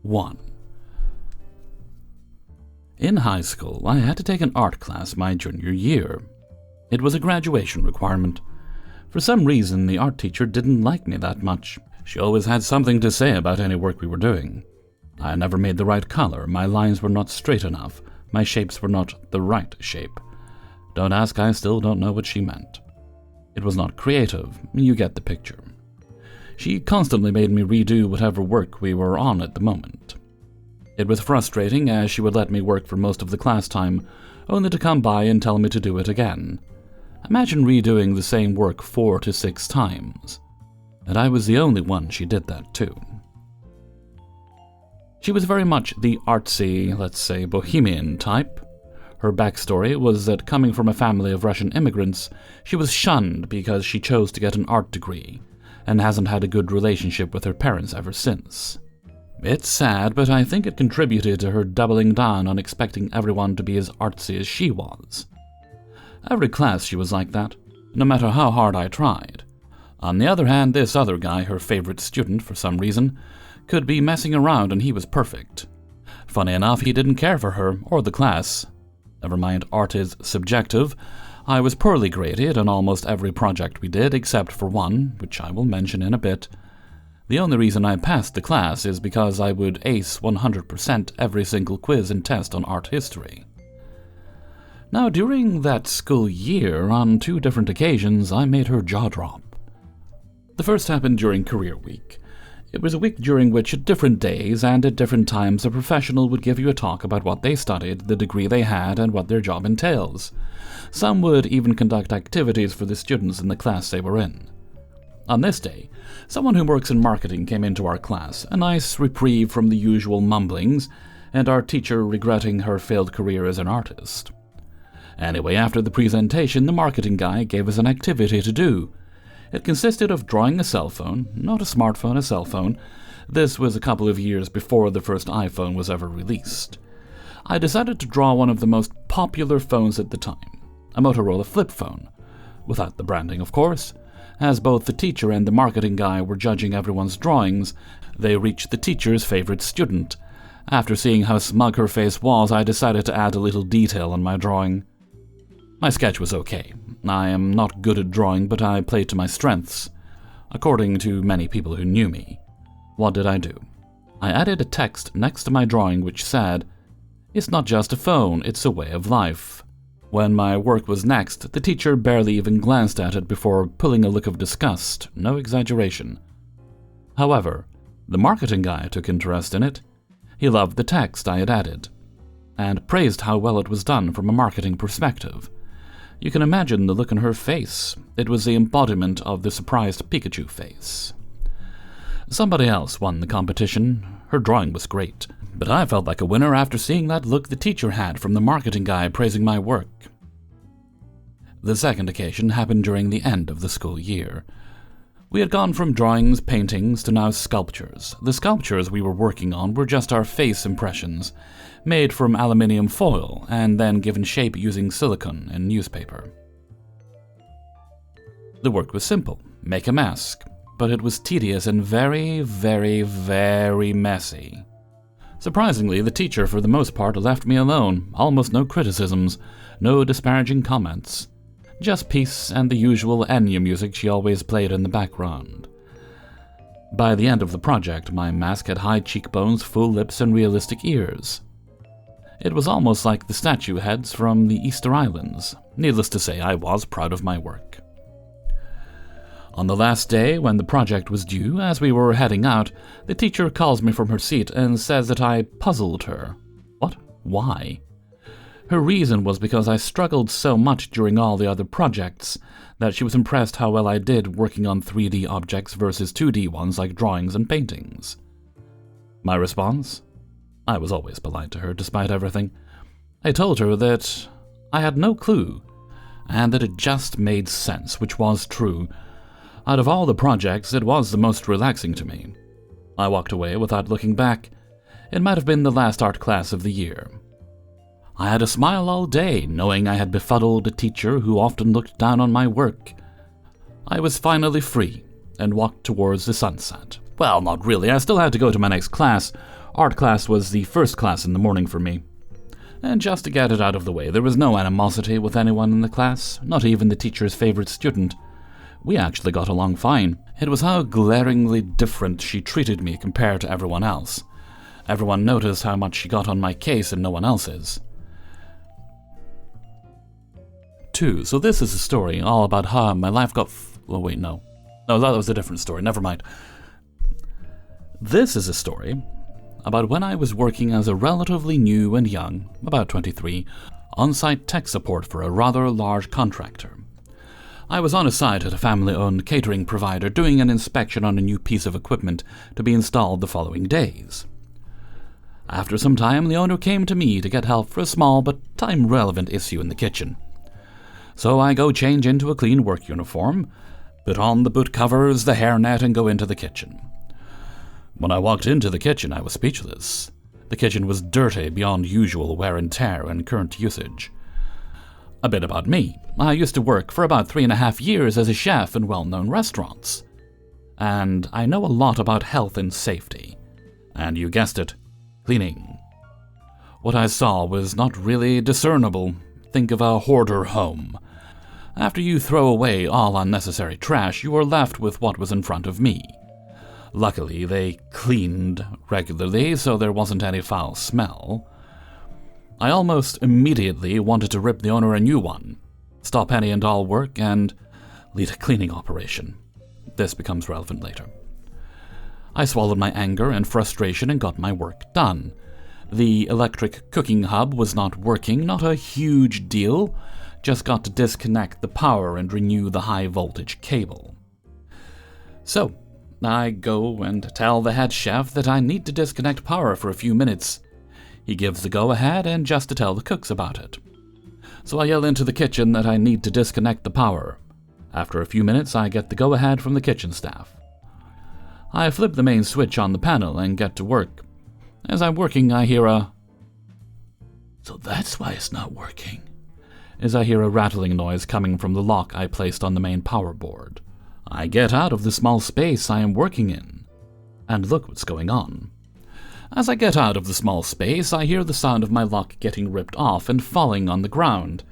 1. In high school, I had to take an art class my junior year. It was a graduation requirement. For some reason, the art teacher didn't like me that much. She always had something to say about any work we were doing. I never made the right color, my lines were not straight enough, my shapes were not the right shape. Don't ask, I still don't know what she meant. It was not creative, you get the picture. She constantly made me redo whatever work we were on at the moment. It was frustrating, as she would let me work for most of the class time, only to come by and tell me to do it again. Imagine redoing the same work 4 to 6 times. And I was the only one she did that to. She was very much the artsy, let's say, bohemian type. Her backstory was that coming from a family of Russian immigrants, she was shunned because she chose to get an art degree, and hasn't had a good relationship with her parents ever since. It's sad, but I think it contributed to her doubling down on expecting everyone to be as artsy as she was. Every class she was like that, no matter how hard I tried. On the other hand, this other guy, her favorite student for some reason, could be messing around and he was perfect. Funny enough, he didn't care for her or the class. Never mind, art is subjective. I was poorly graded on almost every project we did except for one, which I will mention in a bit. The only reason I passed the class is because I would ace 100% every single quiz and test on art history. Now, during that school year, on 2 different occasions, I made her jaw drop. The first happened during career week. It was a week during which at different days and at different times a professional would give you a talk about what they studied, the degree they had, and what their job entails. Some would even conduct activities for the students in the class they were in. On this day, someone who works in marketing came into our class, a nice reprieve from the usual mumblings, and our teacher regretting her failed career as an artist. Anyway, after the presentation, the marketing guy gave us an activity to do. It consisted of drawing a cell phone, not a smartphone, a cell phone. This was a couple of years before the first iPhone was ever released. I decided to draw one of the most popular phones at the time, a Motorola flip phone. Without the branding, of course. As both the teacher and the marketing guy were judging everyone's drawings, they reached the teacher's favorite student. After seeing how smug her face was, I decided to add a little detail on my drawing. My sketch was okay. I am not good at drawing, but I played to my strengths, according to many people who knew me. What did I do? I added a text next to my drawing which said, "It's not just a phone, it's a way of life." When my work was next, the teacher barely even glanced at it before pulling a look of disgust, no exaggeration. However, the marketing guy took interest in it. He loved the text I had added, and praised how well it was done from a marketing perspective. You can imagine the look on her face. It was the embodiment of the surprised Pikachu face. Somebody else won the competition. Her drawing was great, but I felt like a winner after seeing that look the teacher had from the marketing guy praising my work. The second occasion happened during the end of the school year. We had gone from drawings, paintings, to now sculptures. The sculptures we were working on were just our face impressions, made from aluminium foil and then given shape using silicone and newspaper. The work was simple, make a mask, but it was tedious and very, very, very messy. Surprisingly, the teacher for the most part left me alone, almost no criticisms, no disparaging comments. Just peace and the usual Enya music she always played in the background. By the end of the project, my mask had high cheekbones, full lips, and realistic ears. It was almost like the statue heads from the Easter Islands. Needless to say, I was proud of my work. On the last day, when the project was due, as we were heading out, the teacher calls me from her seat and says that I puzzled her. What? Why? Her reason was because I struggled so much during all the other projects that she was impressed how well I did working on 3D objects versus 2D ones like drawings and paintings. My response? I was always polite to her, despite everything. I told her that I had no clue, and that it just made sense, which was true. Out of all the projects, it was the most relaxing to me. I walked away without looking back. It might have been the last art class of the year. I had a smile all day, knowing I had befuddled a teacher who often looked down on my work. I was finally free, and walked towards the sunset. Well, not really, I still had to go to my next class, Art class was the first class in the morning for me. And just to get it out of the way, there was no animosity with anyone in the class, not even the teacher's favorite student. We actually got along fine. It was how glaringly different she treated me compared to everyone else. Everyone noticed how much she got on my case and no one else's. 2. So this is a story all about how my life got... oh wait, no. No, that was a different story. Never mind. This is a story about when I was working as a relatively new and young, about 23, on-site tech support for a rather large contractor. I was on a site at a family-owned catering provider doing an inspection on a new piece of equipment to be installed the following days. After some time, the owner came to me to get help for a small but time-relevant issue in the kitchen. So I go change into a clean work uniform, put on the boot covers, the hairnet, and go into the kitchen. When I walked into the kitchen, I was speechless. The kitchen was dirty beyond usual wear and tear and current usage. A bit about me. I used to work for about 3.5 years as a chef in well-known restaurants. And I know a lot about health and safety. And you guessed it, cleaning. What I saw was not really discernible. Think of a hoarder home. After you throw away all unnecessary trash, you are left with what was in front of me. Luckily, they cleaned regularly, so there wasn't any foul smell. I almost immediately wanted to rip the owner a new one, stop any and all work, and lead a cleaning operation. This becomes relevant later. I swallowed my anger and frustration and got my work done. The electric cooking hub was not working, not a huge deal, just got to disconnect the power and renew the high voltage cable. So, I go and tell the head chef that I need to disconnect power for a few minutes. He gives the go-ahead and just to tell the cooks about it. So I yell into the kitchen that I need to disconnect the power. After a few minutes, I get the go-ahead from the kitchen staff. I flip the main switch on the panel and get to work. As I'm working, I hear a... "So that's why it's not working," as I hear a rattling noise coming from the lock I placed on the main power board. I get out of the small space I am working in, and look what's going on. As I get out of the small space, I hear the sound of my lock getting ripped off and falling on the ground.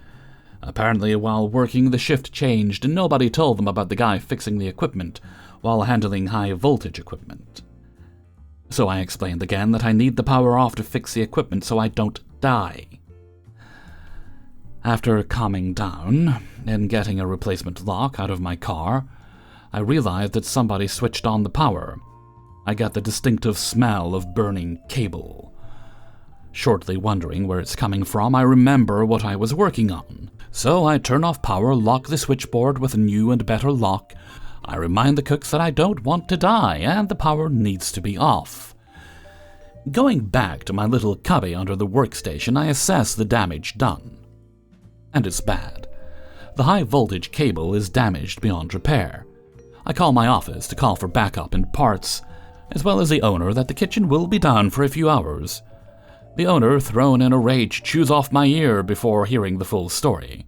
Apparently, while working, the shift changed and nobody told them about the guy fixing the equipment while handling high-voltage equipment. So I explained again that I need the power off to fix the equipment so I don't die. After calming down and getting a replacement lock out of my car, I realized that somebody switched on the power. I got the distinctive smell of burning cable. Shortly wondering where it's coming from, I remember what I was working on. So I turn off power, lock the switchboard with a new and better lock. I remind the cooks that I don't want to die and the power needs to be off. Going back to my little cubby under the workstation, I assess the damage done. And it's bad. The high voltage cable is damaged beyond repair. I call my office to call for backup and parts, as well as the owner that the kitchen will be down for a few hours. The owner, thrown in a rage, chews off my ear before hearing the full story.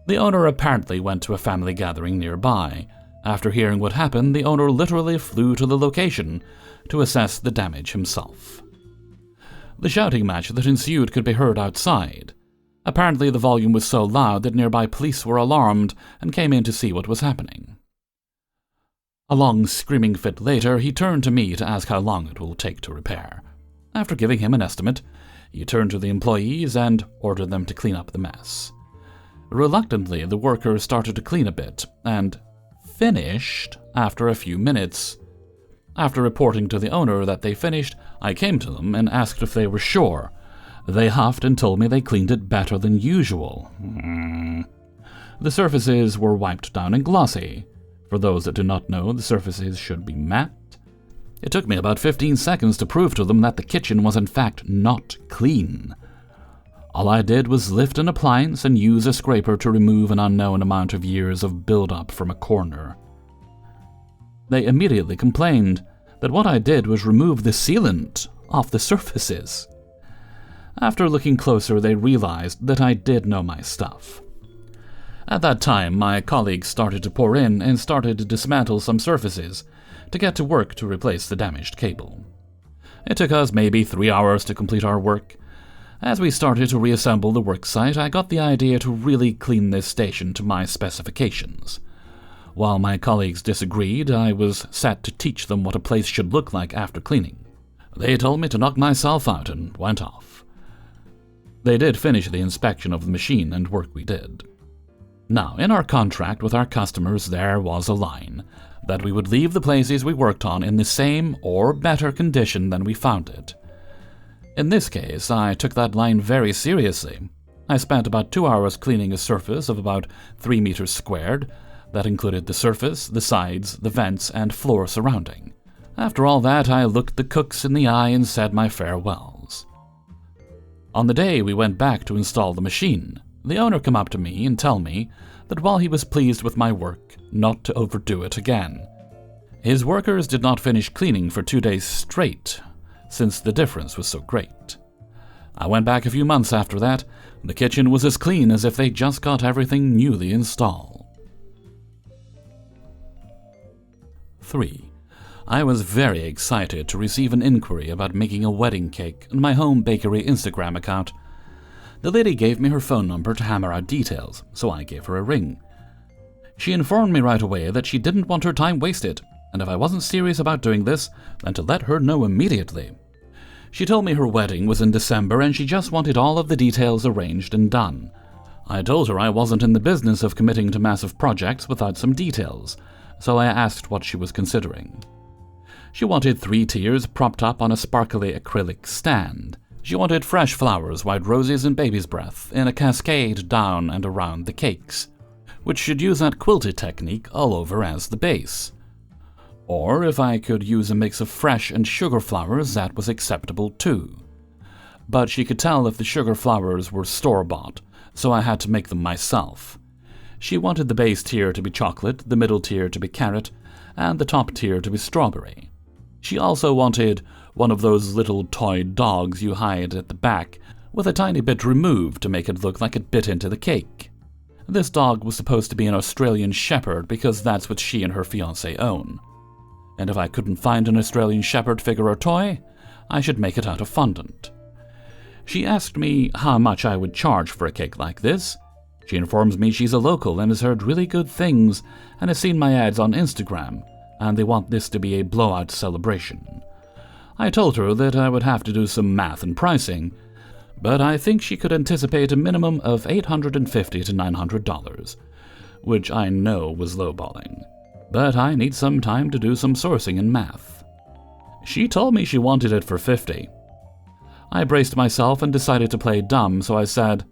The owner apparently went to a family gathering nearby. After hearing what happened, the owner literally flew to the location to assess the damage himself. The shouting match that ensued could be heard outside. Apparently the volume was so loud that nearby police were alarmed and came in to see what was happening. A long screaming fit later, he turned to me to ask how long it will take to repair. After giving him an estimate, he turned to the employees and ordered them to clean up the mess. Reluctantly, the workers started to clean a bit, and finished after a few minutes. After reporting to the owner that they finished, I came to them and asked if they were sure. They huffed and told me they cleaned it better than usual. The surfaces were wiped down and glossy. For those that do not know, the surfaces should be matte. It took me about 15 seconds to prove to them that the kitchen was in fact not clean. All I did was lift an appliance and use a scraper to remove an unknown amount of years of buildup from a corner. They immediately complained that what I did was remove the sealant off the surfaces. After looking closer, they realized that I did know my stuff. At that time, my colleagues started to pour in and started to dismantle some surfaces to get to work to replace the damaged cable. It took us maybe 3 hours to complete our work. As we started to reassemble the worksite, I got the idea to really clean this station to my specifications. While my colleagues disagreed, I was set to teach them what a place should look like after cleaning. They told me to knock myself out and went off. They did finish the inspection of the machine and work we did. Now, in our contract with our customers, there was a line that we would leave the places we worked on in the same or better condition than we found it. In this case, I took that line very seriously. I spent about 2 hours cleaning a surface of about 3 meters squared. That included the surface, the sides, the vents, and floor surrounding. After all that, I looked the cooks in the eye and said my farewells. On the day we went back to install the machine, the owner came up to me and tell me that while he was pleased with my work, not to overdo it again. His workers did not finish cleaning for 2 days straight, since the difference was so great. I went back a few months after that, and the kitchen was as clean as if they just got everything newly installed. 3. I was very excited to receive an inquiry about making a wedding cake on my home bakery Instagram account. The lady gave me her phone number to hammer out details, so I gave her a ring. She informed me right away that she didn't want her time wasted, and if I wasn't serious about doing this, then to let her know immediately. She told me her wedding was in December and she just wanted all of the details arranged and done. I told her I wasn't in the business of committing to massive projects without some details, so I asked what she was considering. She wanted 3 tiers propped up on a sparkly acrylic stand. She wanted fresh flowers, white roses, and baby's breath in a cascade down and around the cakes, which should use that quilted technique all over as the base. Or if I could use a mix of fresh and sugar flowers, that was acceptable too. But she could tell if the sugar flowers were store-bought, so I had to make them myself. She wanted the base tier to be chocolate, the middle tier to be carrot, and the top tier to be strawberry. She also wanted one of those little toy dogs you hide at the back, with a tiny bit removed to make it look like it bit into the cake. This dog was supposed to be an Australian Shepherd because that's what she and her fiancé own. And if I couldn't find an Australian Shepherd figure or toy, I should make it out of fondant. She asked me how much I would charge for a cake like this. She informs me she's a local and has heard really good things and has seen my ads on Instagram, and they want this to be a blowout celebration. I told her that I would have to do some math and pricing, but I think she could anticipate a minimum of $850 to $900, which I know was lowballing. But I need some time to do some sourcing and math. She told me she wanted it for $50. I braced myself and decided to play dumb, so I said,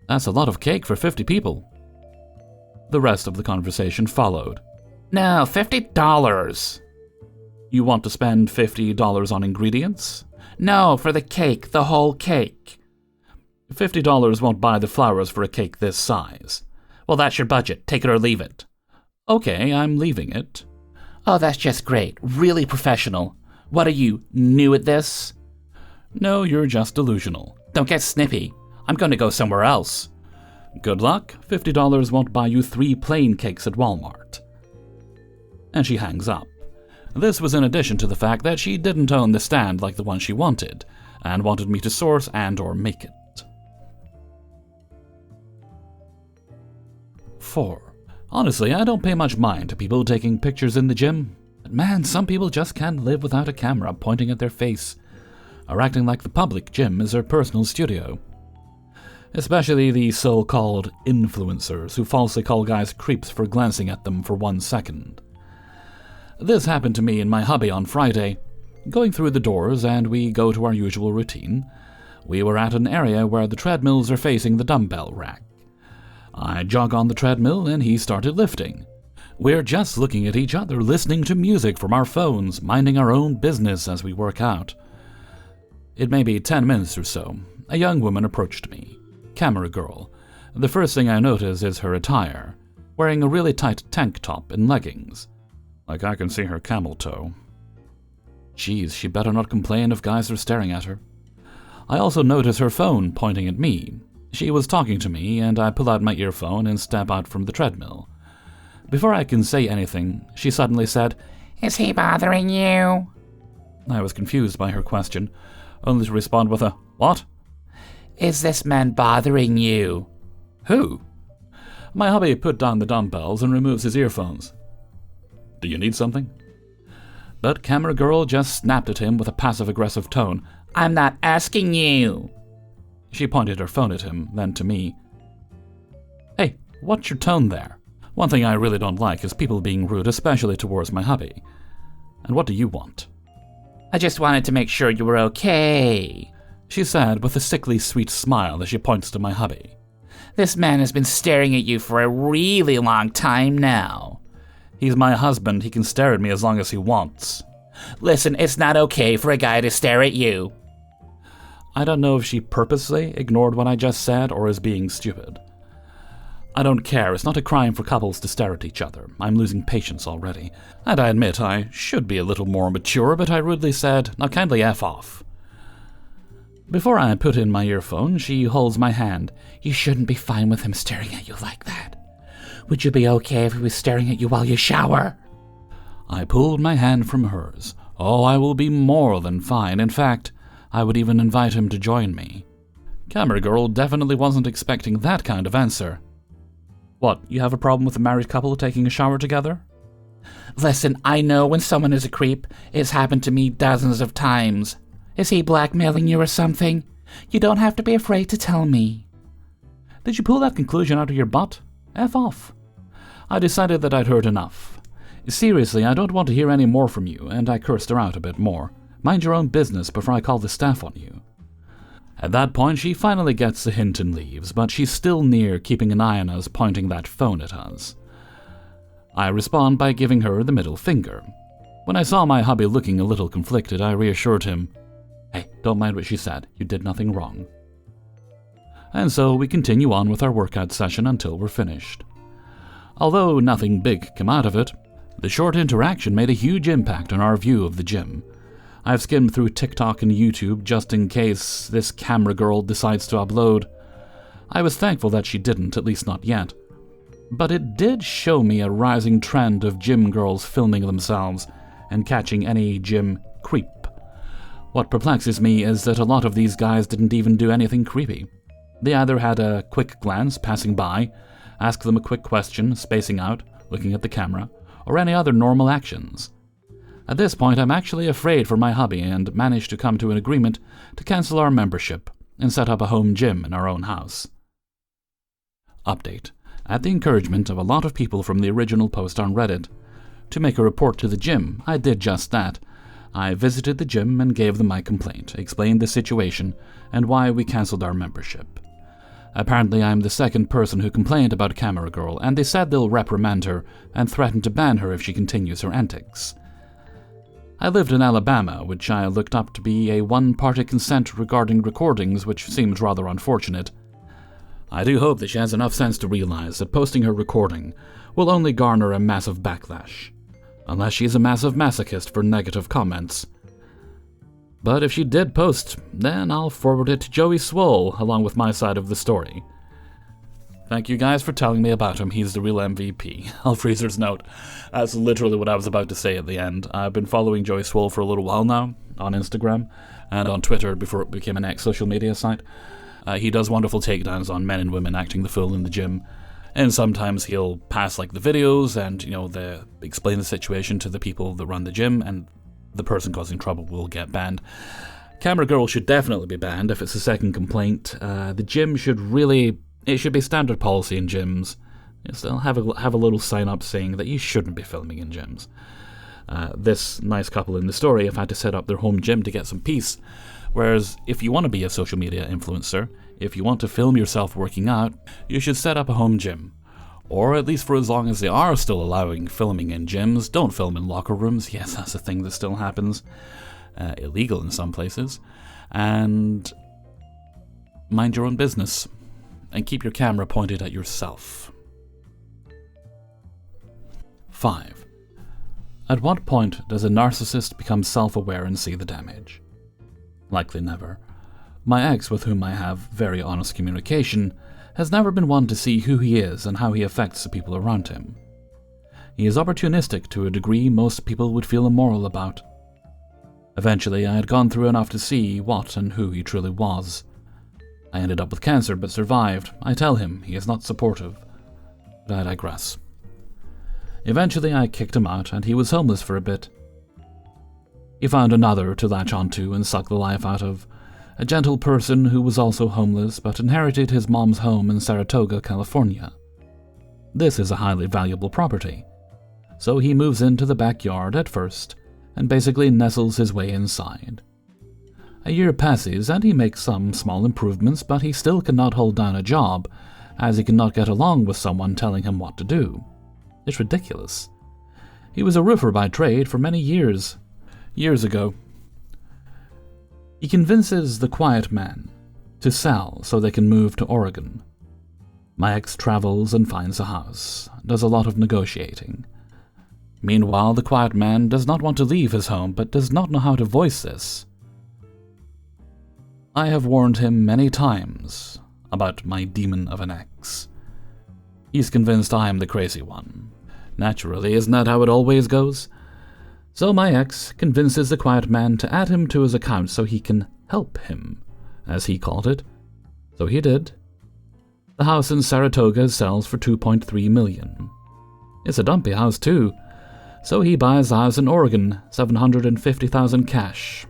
"That's a lot of cake for 50 people." The rest of the conversation followed. "No, $50. You want to spend $50 on ingredients?" "No, for the cake, the whole cake." $50 won't buy the flowers for a cake this size." "Well, that's your budget. Take it or leave it." "Okay, I'm leaving it." "Oh, that's just great. Really professional. What are you, new at this?" "No, you're just delusional." "Don't get snippy. I'm going to go somewhere else." "Good luck. $50 won't buy you 3 plain cakes at Walmart." And she hangs up. This was in addition to the fact that she didn't own the stand like the one she wanted, and wanted me to source and or make it. 4. Honestly, I don't pay much mind to people taking pictures in the gym. But man, some people just can't live without a camera pointing at their face, or acting like the public gym is their personal studio. Especially the so-called influencers who falsely call guys creeps for glancing at them for 1 second. This happened to me in my hubby on Friday. Going through the doors and we go to our usual routine. We were at an area where the treadmills are facing the dumbbell rack. I jog on the treadmill and he started lifting. We're just looking at each other, listening to music from our phones, minding our own business as we work out. It may be 10 minutes or so. A young woman approached me. Camera girl. The first thing I notice is her attire, wearing a really tight tank top and leggings. Like I can see her camel toe. Geez, she better not complain if guys are staring at her. I also notice her phone pointing at me. She was talking to me, and I pull out my earphone and step out from the treadmill. Before I can say anything, she suddenly said, "Is he bothering you?" I was confused by her question, only to respond with a, "What?" "Is this man bothering you?" "Who?" My hubby put down the dumbbells and removes his earphones. "Do you need something?" But camera girl just snapped at him with a passive-aggressive tone. "I'm not asking you." She pointed her phone at him, then to me. "Hey, what's your tone there? One thing I really don't like is people being rude, especially towards my hubby. And what do you want?" "I just wanted to make sure you were okay," she said with a sickly sweet smile as she points to my hubby. "This man has been staring at you for a really long time now." "He's my husband. He can stare at me as long as he wants." "Listen, it's not okay for a guy to stare at you." I don't know if she purposely ignored what I just said or is being stupid. I don't care. It's not a crime for couples to stare at each other. I'm losing patience already. And I admit I should be a little more mature, but I rudely said, "Now kindly F off." Before I put in my earphone, she holds my hand. "You shouldn't be fine with him staring at you like that. Would you be okay if he was staring at you while you shower?" I pulled my hand from hers. "Oh, I will be more than fine. In fact, I would even invite him to join me." Camera girl definitely wasn't expecting that kind of answer. "What, you have a problem with a married couple taking a shower together?" "Listen, I know when someone is a creep. It's happened to me dozens of times. Is he blackmailing you or something? You don't have to be afraid to tell me." "Did you pull that conclusion out of your butt? F off." I decided that I'd heard enough. "Seriously, I don't want to hear any more from you," and I cursed her out a bit more. "Mind your own business before I call the staff on you." At that point, she finally gets the hint and leaves, but she's still near, keeping an eye on us, pointing that phone at us. I respond by giving her the middle finger. When I saw my hubby looking a little conflicted, I reassured him, "Hey, don't mind what she said. You did nothing wrong." And so we continue on with our workout session until we're finished. Although nothing big came out of it, the short interaction made a huge impact on our view of the gym. I've skimmed through TikTok and YouTube just in case this camera girl decides to upload. I was thankful that she didn't, at least not yet. But it did show me a rising trend of gym girls filming themselves and catching any gym creep. What perplexes me is that a lot of these guys didn't even do anything creepy. They either had a quick glance passing by, ask them a quick question, spacing out, looking at the camera, or any other normal actions. At this point, I'm actually afraid for my hubby and managed to come to an agreement to cancel our membership and set up a home gym in our own house. Update. At the encouragement of a lot of people from the original post on Reddit, to make a report to the gym, I did just that. I visited the gym and gave them my complaint, explained the situation, and why we cancelled our membership. Apparently I'm the second person who complained about Camera Girl, and they said they'll reprimand her and threaten to ban her if she continues her antics. I lived in Alabama, which I looked up to be a one-party consent regarding recordings, which seems rather unfortunate. I do hope that she has enough sense to realize that posting her recording will only garner a massive backlash, unless she's a massive masochist for negative comments. But if she did post, then I'll forward it to Joey Swole along with my side of the story. Thank you guys for telling me about him. He's the real MVP. Alfreezer's note. That's literally what I was about to say at the end. I've been following Joey Swole for a little while now, on Instagram, and on Twitter before it became an ex-social media site. He does wonderful takedowns on men and women acting the fool in the gym, and sometimes he'll pass the videos and, they explain the situation to the people that run the gym, and the person causing trouble will get banned. Camera Girl should definitely be banned if it's a second complaint. The gym should really... It should be standard policy in gyms. They'll have a little sign up saying that you shouldn't be filming in gyms. This nice couple in the story have had to set up their home gym to get some peace. Whereas if you want to be a social media influencer, if you want to film yourself working out, you should set up a home gym. Or at least for as long as they are still allowing filming in gyms. Don't film in locker rooms. Yes, that's a thing that still happens. Illegal in some places. And mind your own business. And keep your camera pointed at yourself. 5. At what point does a narcissist become self-aware and see the damage? Likely never. My ex, with whom I have very honest communication, has never been one to see who he is and how he affects the people around him. He is opportunistic to a degree most people would feel immoral about. Eventually, I had gone through enough to see what and who he truly was. I ended up with cancer but survived. I tell him he is not supportive. But I digress. Eventually, I kicked him out and he was homeless for a bit. He found another to latch onto and suck the life out of, a gentle person who was also homeless but inherited his mom's home in Saratoga, California. This is a highly valuable property, so he moves into the backyard at first and basically nestles his way inside. A year passes and he makes some small improvements, but he still cannot hold down a job, as he cannot get along with someone telling him what to do. It's ridiculous. He was a roofer by trade for many years. Years ago, he convinces the quiet man to sell so they can move to Oregon. My ex travels and finds a house, does a lot of negotiating. Meanwhile, the quiet man does not want to leave his home, but does not know how to voice this. I have warned him many times about my demon of an ex. He's convinced I am the crazy one. Naturally, isn't that how it always goes? So my ex convinces the quiet man to add him to his account so he can help him, as he called it. So he did. The house in Saratoga sells for $2.3 million. It's a dumpy house too, so he buys the house in Oregon, $750,000 cash.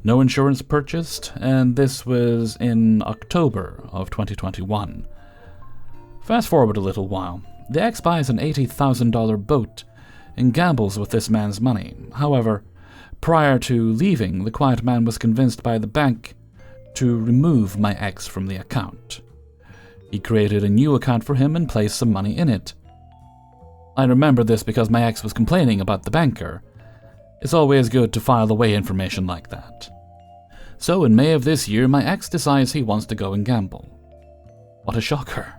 No insurance purchased, and this was in October of 2021. Fast forward a little while. The ex buys an $80,000 boat and gambles with this man's money. However, prior to leaving, the quiet man was convinced by the bank to remove my ex from the account. He created a new account for him and placed some money in it. I remember this because my ex was complaining about the banker. It's always good to file away information like that. So in May of this year, my ex decides he wants to go and gamble. What a shocker.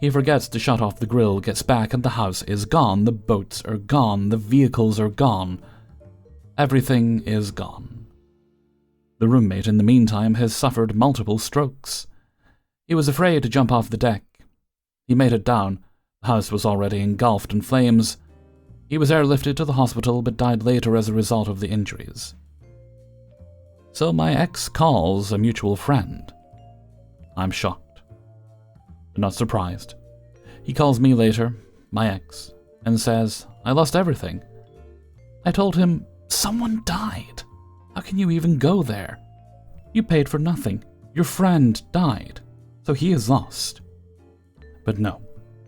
He forgets to shut off the grill, gets back, and the house is gone. The boats are gone. The vehicles are gone. Everything is gone. The roommate, in the meantime, has suffered multiple strokes. He was afraid to jump off the deck. He made it down. The house was already engulfed in flames. He was airlifted to the hospital but died later as a result of the injuries. So my ex calls a mutual friend. I'm shocked, but not surprised. He calls me later, my ex, and says, I lost everything. I told him, someone died. How can you even go there? You paid for nothing. Your friend died, so he is lost. But no,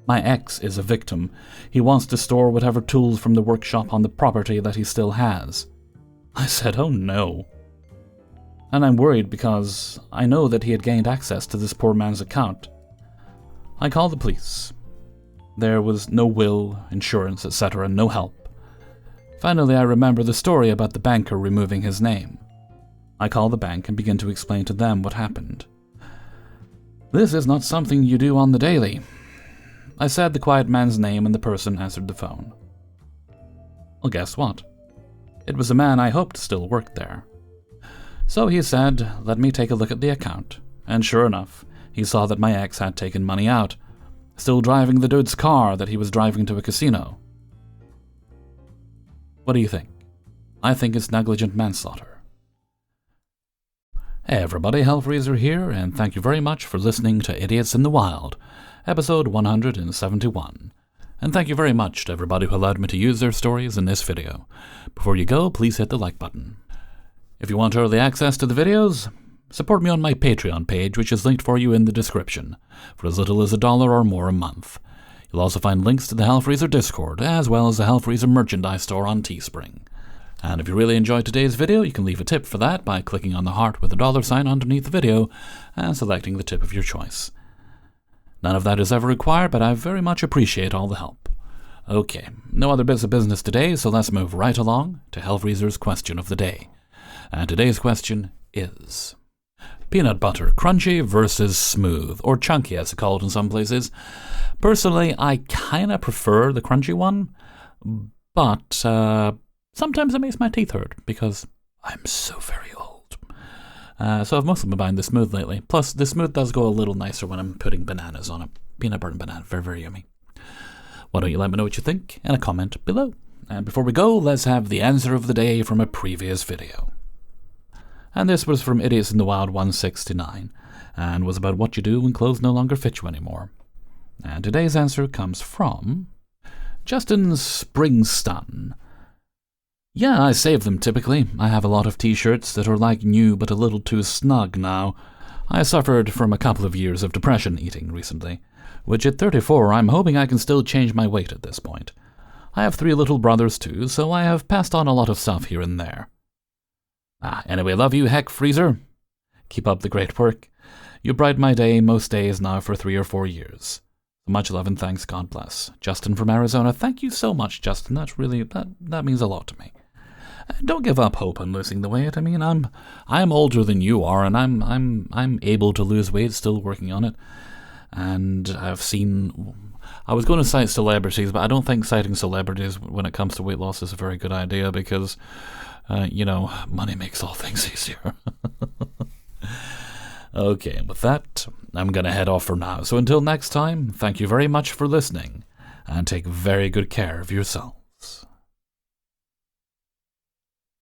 my ex is a victim. He wants to store whatever tools from the workshop on the property that he still has. I said, oh no. And I'm worried because I know that he had gained access to this poor man's account. I called the police. There was no will, insurance, etc., no help. Finally, I remember the story about the banker removing his name. I call the bank and begin to explain to them what happened. This is not something you do on the daily. I said the quiet man's name and the person answered the phone. Well, guess what? It was a man I hoped still worked there. So he said, let me take a look at the account. And sure enough, he saw that my ex had taken money out, still driving the dude's car that he was driving to a casino. What do you think? I think it's negligent manslaughter. Hey everybody, Hellfreezer here, and thank you very much for listening to Idiots in the Wild, episode 171. And thank you very much to everybody who allowed me to use their stories in this video. Before you go, please hit the like button. If you want early access to the videos, support me on my Patreon page, which is linked for you in the description, for as little as $1 or more a month. You'll also find links to the Hellfreezer Discord, as well as the Hellfreezer merchandise store on Teespring. And if you really enjoyed today's video, you can leave a tip for that by clicking on the heart with a $sign underneath the video and selecting the tip of your choice. None of that is ever required, but I very much appreciate all the help. Okay, no other bits of business today, so let's move right along to Hellfreezer's question of the day. And today's question is: peanut butter, crunchy versus smooth, or chunky as it's called in some places. Personally, I kinda prefer the crunchy one, but sometimes it makes my teeth hurt because I'm so very old. So I've mostly been buying the smooth lately. Plus, the smooth does go a little nicer when I'm putting bananas on it. Peanut butter and banana, very, very yummy. Why don't you let me know what you think in a comment below. And before we go, let's have the answer of the day from a previous video. And this was from Idiots in the Wild 169, and was about what you do when clothes no longer fit you anymore. And today's answer comes from Justin Springston. Yeah, I save them typically. I have a lot of t-shirts that are like new but a little too snug now. I suffered from a couple of years of depression eating recently, which at 34 I'm hoping I can still change my weight at this point. I have 3 little brothers too, so I have passed on a lot of stuff here and there. Anyway, love you, Heck Freezer. Keep up the great work. You brighten my day most days now for 3 or 4 years. Much love and thanks, God bless. Justin from Arizona, thank you so much, Justin. That's really, that means a lot to me. Don't give up hope on losing the weight. I mean, I'm older than you are, and I'm able to lose weight, still working on it. And I was going to cite celebrities, but I don't think citing celebrities when it comes to weight loss is a very good idea because, money makes all things easier. Okay, with that, I'm going to head off for now. So until next time, thank you very much for listening, and take very good care of yourselves.